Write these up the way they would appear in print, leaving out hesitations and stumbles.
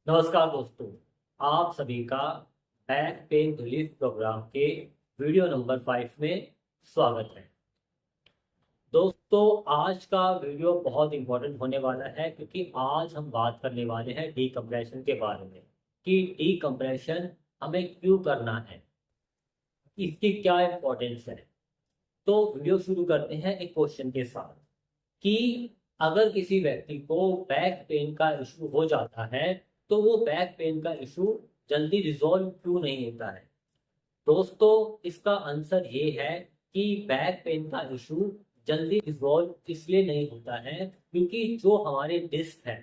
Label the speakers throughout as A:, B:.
A: नमस्कार दोस्तों, आप सभी का बैक पेन रिलीफ प्रोग्राम के वीडियो नंबर 5 में स्वागत है। दोस्तों, आज का वीडियो बहुत इंपॉर्टेंट होने वाला है क्योंकि आज हम बात करने वाले हैं डीकम्प्रेशन के बारे में कि डीकम्प्रेशन हमें क्यों करना है, इसकी क्या इम्पोर्टेंस है। तो वीडियो शुरू करते हैं एक क्वेश्चन के साथ कि अगर किसी व्यक्ति को बैक पेन का इशू हो जाता है तो वो बैक पेन का इशू जल्दी रिजॉल्व क्यों नहीं होता है। दोस्तों, इसका आंसर ये है कि बैक पेन का इशू जल्दी रिजॉल्व इसलिए नहीं होता है क्योंकि जो हमारे डिस्क है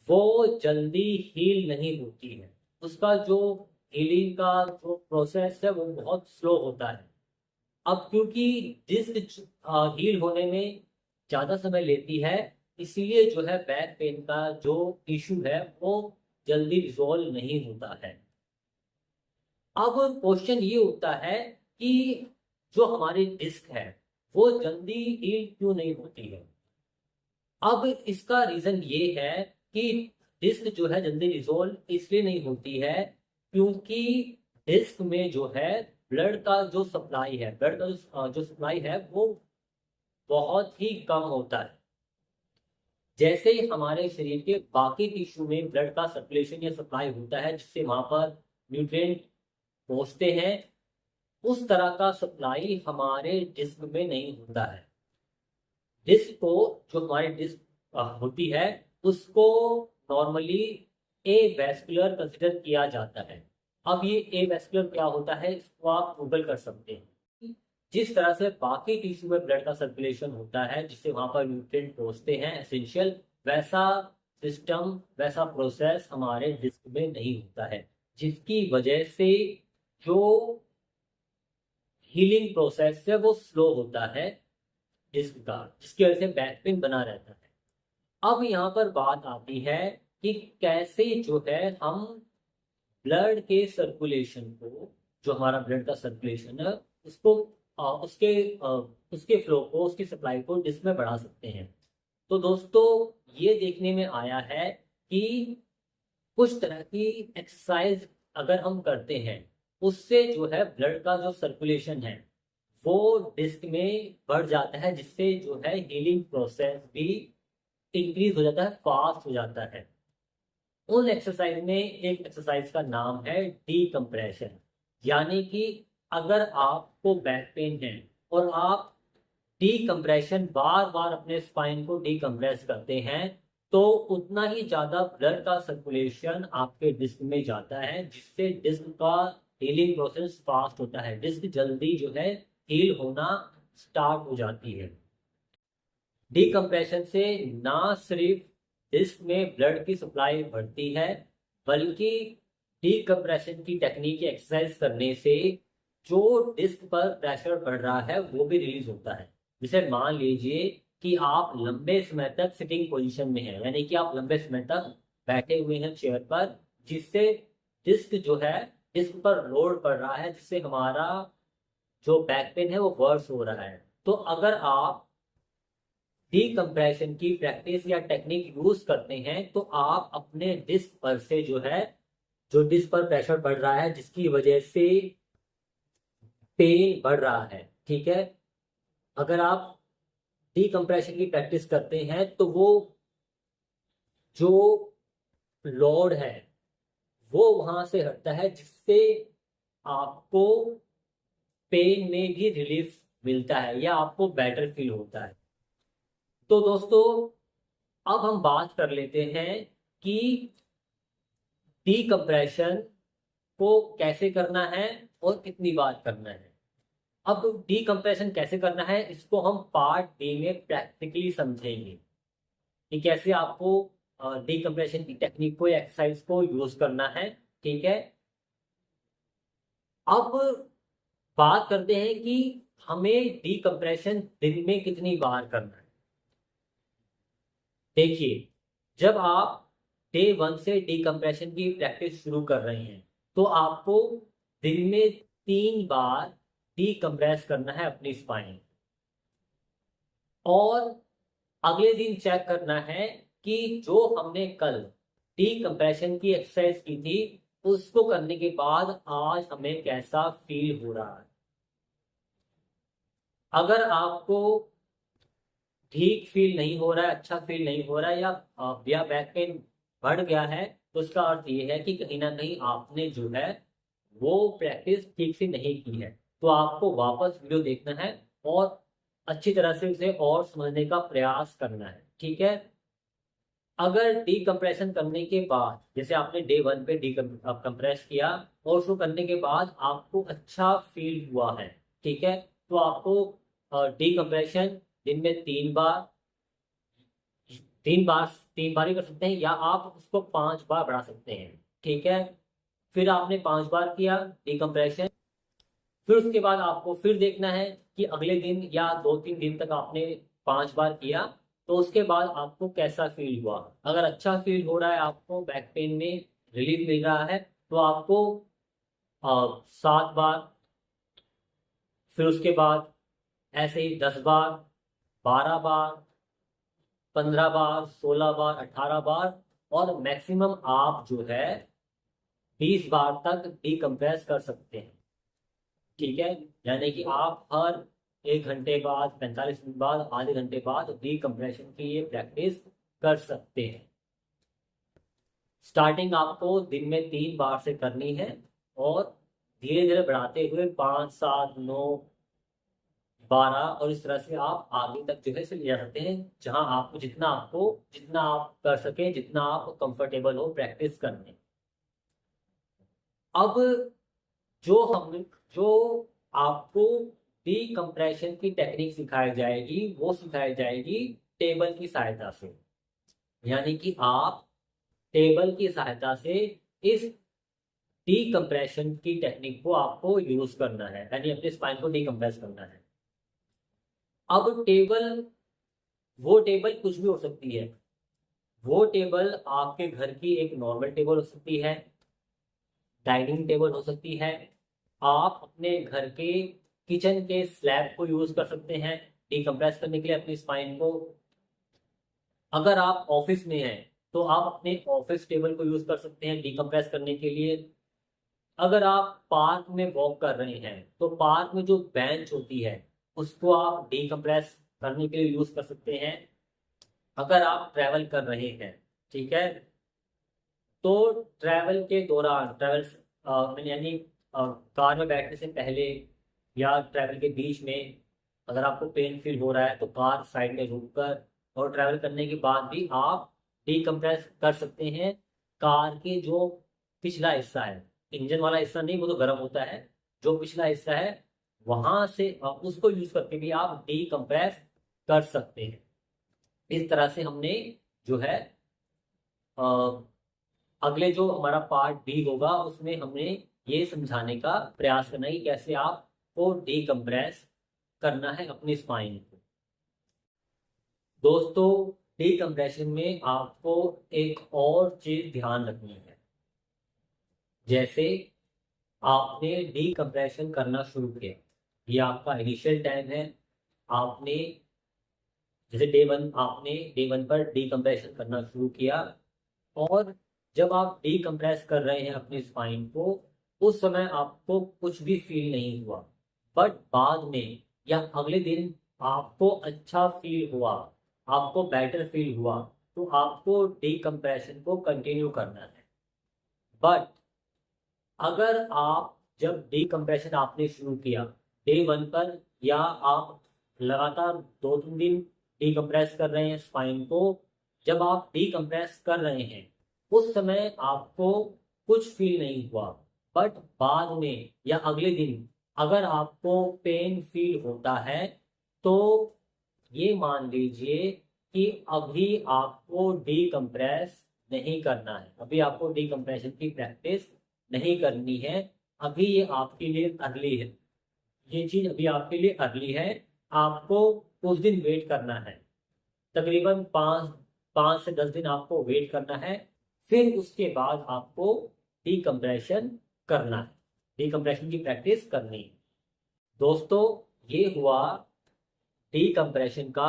A: वो जल्दी हील नहीं होती है। उसका जो हीलिंग का जो प्रोसेस है वो बहुत स्लो होता है। अब क्योंकि डिस्क हील होने में ज़्यादा समय लेती है, इसीलिए जो है बैक पेन का जो इशू है वो जल्दी रिजॉल्व नहीं होता है। अब क्वेश्चन ये होता है कि जो हमारी डिस्क है वो जल्दी हील क्यों नहीं होती है। अब इसका रीज़न ये है कि डिस्क जो है जल्दी रिजॉल्व इसलिए नहीं होती है क्योंकि डिस्क में जो है ब्लड का जो सप्लाई है, ब्लड का जो सप्लाई है वो बहुत ही कम होता है। जैसे ही हमारे शरीर के बाकी टिश्यू में ब्लड का सर्कुलेशन या सप्लाई होता है जिससे वहां पर न्यूट्रिएंट पहुंचते हैं, उस तरह का सप्लाई हमारे जिस्म में नहीं होता है। डिस्क को जो हमारी डिस्क होती है उसको नॉर्मली ए वेस्कुलर कंसिडर किया जाता है। अब ये ए वेस्कुलर क्या होता है इसको आप गूगल कर सकते हैं। जिस तरह से बाकी टिश्यू में ब्लड का सर्कुलेशन होता है जिससे वहां पर न्यूट्रिएंट पहुंचते हैं एसेंशियल, वैसा सिस्टम वैसा प्रोसेस हमारे डिस्क में नहीं होता है, जिसकी वजह से जो हीलिंग प्रोसेस है वो स्लो होता है डिस्क का, जिसकी वजह से बैक पेन बना रहता है। अब यहाँ पर बात आती है कि कैसे जो है हम ब्लड के सर्कुलेशन को, जो हमारा ब्लड का सर्कुलेशन है उसको उसके फ्लो को, उसकी सप्लाई को डिस्क में बढ़ा सकते हैं। तो दोस्तों, ये देखने में आया है कि कुछ तरह की एक्सरसाइज अगर हम करते हैं उससे जो है ब्लड का जो सर्कुलेशन है वो डिस्क में बढ़ जाता है, जिससे जो है हीलिंग प्रोसेस भी इंक्रीज हो जाता है, फास्ट हो जाता है। उन एक्सरसाइज में एक एक्सरसाइज का नाम है डीकम्प्रेशन। यानी कि अगर आपको बैक पेन है और आप डीकम्प्रेशन बार बार अपने स्पाइन को डीकम्प्रेस करते हैं तो उतना ही ज़्यादा ब्लड का सर्कुलेशन आपके डिस्क में जाता है, जिससे डिस्क का हीलिंग प्रोसेस फास्ट होता है, डिस्क जल्दी जो है हील होना स्टार्ट हो जाती है। डीकम्प्रेशन से ना सिर्फ डिस्क में ब्लड की सप्लाई बढ़ती है, बल्कि डीकम्प्रेशन की टेक्निक एक्सरसाइज करने से जो डिस्क पर प्रेशर पड़ रहा है वो भी रिलीज होता है। जैसे मान लीजिए कि आप लंबे समय तक सिटिंग पोजीशन में हैं, यानी कि आप लंबे समय तक बैठे हुए हैं चेयर पर, जिससे डिस्क जो है डिस्क पर लोड पड़ रहा है, जिससे हमारा जो बैक पेन है वो वर्स हो रहा है। तो अगर आप डीकम्प्रेशन की प्रैक्टिस या टेक्निक यूज करते हैं तो आप अपने डिस्क पर से जो है, जो डिस्क पर प्रेशर पड़ रहा है जिसकी वजह से पेन बढ़ रहा है, ठीक है, अगर आप डीकम्प्रेशन की प्रैक्टिस करते हैं तो वो जो लोड है वो वहां से हटता है, जिससे आपको पेन में भी रिलीफ मिलता है या आपको बेटर फील होता है। तो दोस्तों, अब हम बात कर लेते हैं कि डीकम्प्रेशन को कैसे करना है और कितनी बार करना है। अब डीकम्प्रेशन कैसे करना है इसको हम पार्ट बी में प्रैक्टिकली समझेंगे कि कैसे आपको डीकम्प्रेशन की टेक्निक को, एक्सरसाइज को यूज करना है, ठीक है। अब बात करते हैं कि हमें डीकम्प्रेशन दिन में कितनी बार करना है। देखिए, जब आप डे 1 से डीकम्प्रेशन की प्रैक्टिस शुरू कर रहे हैं तो आपको दिन में 3 बार डीकम्प्रेस करना है अपनी स्पाइन, और अगले दिन चेक करना है कि जो हमने कल डीकम्प्रेशन की एक्सरसाइज की थी, उसको करने के बाद आज हमें कैसा फील हो रहा है। अगर आपको ठीक फील नहीं हो रहा है, अच्छा फील नहीं हो रहा है, या बैक पेन बढ़ गया है, तो उसका अर्थ ये है कि कहीं ना कहीं आपने जो है वो प्रैक्टिस ठीक से नहीं की है। तो आपको वापस वीडियो देखना है और अच्छी तरह से उसे और समझने का प्रयास करना है, ठीक है। अगर डीकम्प्रेशन करने के बाद, जैसे आपने डे 1 पे कंप्रेस किया और उसको करने के बाद आपको अच्छा फील हुआ है, ठीक है, तो आपको डीकम्प्रेशन दिन में 3 बार, 3 बार, 3 बार ही कर सकते हैं, या आप उसको 5 बार बढ़ा सकते हैं, ठीक है। फिर आपने 5 बार किया डिकम्प्रेशन, फिर उसके बाद आपको फिर देखना है कि अगले दिन या 2-3 दिन तक आपने 5 बार किया, तो उसके बाद आपको कैसा फील हुआ। अगर अच्छा फील हो रहा है, आपको बैक पेन में रिलीफ मिल रहा है, तो आपको 7 बार, फिर उसके बाद ऐसे ही 10 बार, 12 बार, 15 बार, 16 बार, 18 बार, और मैक्सिमम आप जो है 20 बार तक डिकम्प्रेस कर सकते हैं, ठीक है। यानी कि आप हर 1 घंटे बाद, 45 मिनट बाद, आधे घंटे बाद डिकम्प्रेशन की ये प्रैक्टिस कर सकते हैं। स्टार्टिंग आपको दिन में 3 बार से करनी है, और धीरे धीरे बढ़ाते हुए 5, 7, 9, 12, और इस तरह से आप आगे तक जो है इसे ले जा सकते हैं, जहां जितना आप कर सकें, जितना आप कंफर्टेबल हो प्रैक्टिस करने। अब जो आपको डीकम्प्रेशन की टेक्निक सिखाई जाएगी, वो सिखाई जाएगी टेबल की सहायता से। यानी कि आप टेबल की सहायता से इस डीकम्प्रेशन की टेक्निक को आपको यूज करना है, यानी अपने स्पाइन को डीकम्प्रेस करना है। अब वो टेबल कुछ भी हो सकती है। वो टेबल आपके घर की एक नॉर्मल टेबल हो सकती है, डाइनिंग टेबल हो सकती है, आप अपने घर के किचन के स्लैब को यूज कर सकते हैं डिकम्प्रेस करने के लिए अपनी स्पाइन को। अगर आप ऑफिस में हैं, तो आप अपने ऑफिस टेबल को यूज कर सकते हैं डिकम्प्रेस करने के लिए। अगर आप पार्क में वॉक कर रहे हैं, तो पार्क में जो बेंच होती है, उसको आप डिकम्प्रेस करने के लिए यूज कर सकते हैं। अगर आप ट्रैवल कर रहे हैं, ठीक है, तो ट्रैवल के दौरान, यानी कार में बैठने से पहले या ट्रैवल के बीच में अगर आपको पेन फील हो रहा है, तो कार साइड में रुक कर और ट्रैवल करने के बाद भी आप डिकम्प्रेस कर सकते हैं। कार के जो पिछला हिस्सा है, इंजन वाला हिस्सा नहीं, वो तो गर्म होता है, जो पिछला हिस्सा है वहां से उसको यूज करके भी आप डिकम्प्रेस कर सकते हैं। इस तरह से हमने जो है अगले जो हमारा पार्ट बी होगा, उसमें हमने ये समझाने का प्रयास करना है कि कैसे आपको डीकम्प्रेस करना है अपनी स्पाइन को। दोस्तों, डीकम्प्रेशन में आपको एक और चीज ध्यान रखनी है। जैसे आपने डीकम्प्रेशन करना शुरू किया, ये आपका इनिशियल टाइम है, आपने जैसे आपने डे 1 पर डीकम्प्रेशन करना शुरू किया, और जब आप डीकम्प्रेस कर रहे हैं अपनी स्पाइन को, उस समय आपको कुछ भी फील नहीं हुआ, बट बाद में या अगले दिन आपको अच्छा फील हुआ, आपको बेटर फील हुआ, तो आपको डीकम्प्रेशन को कंटिन्यू करना है। बट अगर आप जब डीकम्प्रेशन आपने शुरू किया डे 1 पर, या आप लगातार 2-3 दिन डीकम्प्रेस कर रहे हैं स्पाइन को, जब आप डीकम्प्रेस कर रहे हैं उस समय आपको कुछ फील नहीं हुआ, बट बाद में या अगले दिन अगर आपको पेन फील होता है, तो ये मान लीजिए कि अभी आपको डीकम्प्रेस नहीं करना है, अभी आपको डीकम्प्रेशन की प्रैक्टिस नहीं करनी है। अभी ये आपके लिए अर्ली है, ये चीज अभी आपके लिए अर्ली है। आपको कुछ दिन वेट करना है, तकरीबन 5 से 10 दिन आपको वेट करना है, फिर उसके बाद आपको डीकम्प्रेशन करना है, डीकम्प्रेशन की प्रैक्टिस करनी है। दोस्तों, ये हुआ डीकम्प्रेशन का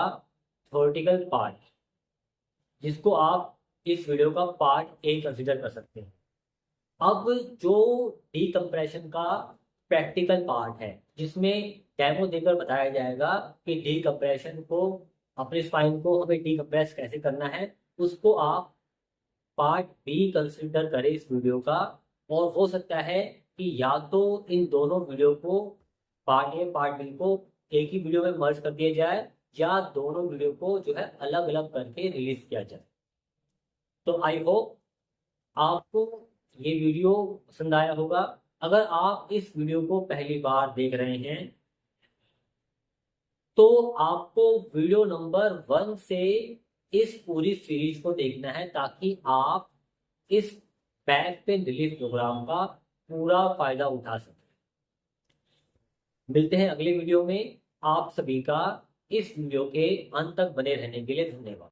A: थ्योरेटिकल पार्ट, जिसको आप इस वीडियो का पार्ट ए कंसिडर कर सकते हैं। अब जो डीकम्प्रेशन का प्रैक्टिकल पार्ट है, जिसमें डेमो देकर बताया जाएगा कि डीकम्प्रेशन को, अपने स्पाइन को हमें डीकम्प्रेस कैसे करना है, उसको आप पार्ट बी कंसिडर करें इस वीडियो का। और हो सकता है कि या तो इन दोनों वीडियो को, पार्ट ए पार्ट बी को एक ही वीडियो में मर्ज कर दिया जाए, या दोनों वीडियो को जो है अलग अलग करके रिलीज किया जाए। तो आई होप आपको ये वीडियो पसंद आया होगा। अगर आप इस वीडियो को पहली बार देख रहे हैं तो आपको वीडियो नंबर 1 से इस पूरी सीरीज को देखना है, ताकि आप इस बैक पेन रिलीफ प्रोग्राम का पूरा फायदा उठा सकें। मिलते हैं अगले वीडियो में। आप सभी का इस वीडियो के अंत तक बने रहने के लिए धन्यवाद।